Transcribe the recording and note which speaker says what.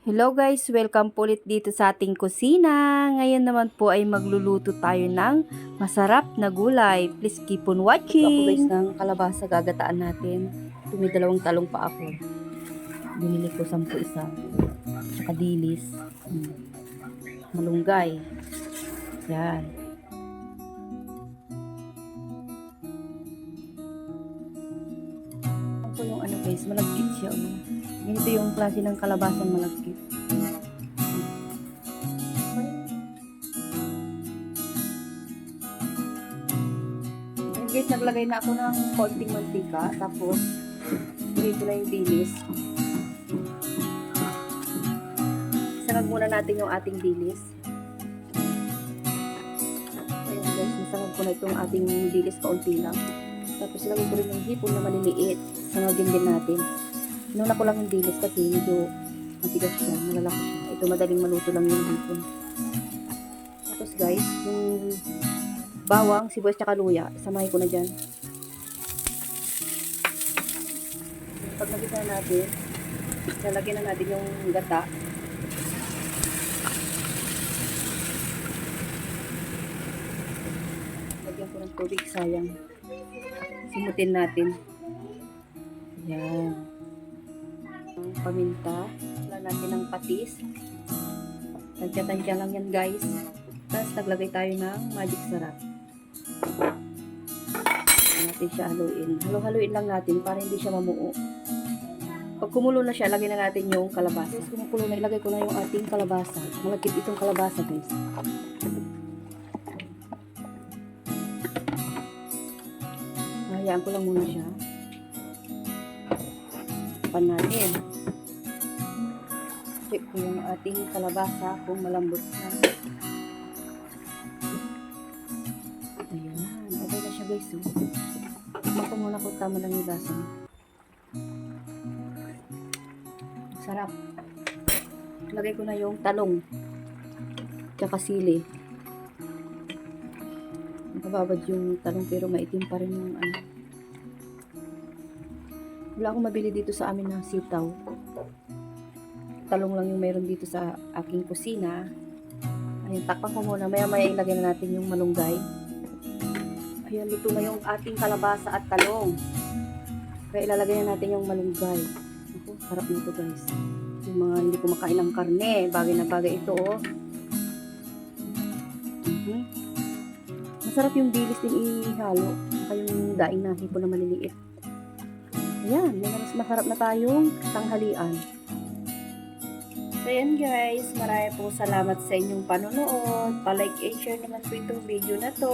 Speaker 1: Hello guys, welcome po ulit dito sa ating kusina. Ngayon naman po ay magluluto tayo ng masarap na gulay. Please keep on watching. Ito ako guys ng kalabasa gagataan natin. May dalawang talong pa ako. Binili ko 10 isa. Tsaka dilis. Malunggay. Yan. Ito yung ano guys, malagkit siya. Ganito yung klase ng kalabasang malagkit. Guys, naglagay na ako ng konting mantika, tapos dito na yung dilis. Isangag muna natin yung ating dilis. Ayan guys, nasangag ko na itong ating dilis kaunti lang. Tapos ilagay ko rin yung hipon na maliliit. Sangagin din natin. Inuna ko lang yung dilis kasi medyo matigas siya, malalaki siya. Ito madaling maluto lang yung hipon. Tapos guys, yung bawang, sibuyas, tsaka luya. Samahin ko na dyan. Pag nagisa na natin, lalagyan na natin yung gata. Lagyan ko ng tubig, sayang. Simutin natin. Yan. Paminta. Wala natin ng patis. Tansya-tansya lang yan guys. Tapos naglagay tayo ng magic sarap. Natin siya haluin. Halo-haluin lang natin para hindi siya mamuo. Pag kumulo na siya, lagyan na natin yung kalabasa. Guys, kumukulo na, ilagay ko na yung ating kalabasa. Malagkit itong kalabasa guys. Hayaan ko lang muna siya. Pan natin. Check ko yung ating kalabasa kung malambot na. Ayan. Okay na siya guys. Tikman ko muna kung tama lang yung lasa. Sarap. Lagay ko na yung talong. Tsaka sili. Nakababad yung talong pero maitim pa rin yung ano. Wala akong mabili dito sa amin ng sitaw. Talong lang yung meron dito sa aking kusina. Ayun, takpan ko muna. Maya-maya ilagay na natin yung malunggay. Ayan, luto na yung ating kalabasa at talong. Kaya ilalagay na natin yung malunggay. Ako, sarap nito guys. Yung mga hindi kumakain ng karne, bagay na bagay ito oh. Masarap yung dilis din ihalo. Saka yung daing na hipon na maliliit. Ayan, mas masarap na tayong tanghalian. So yan guys, marami po salamat sa inyong panonood. Pa-like and share naman po itong video na to.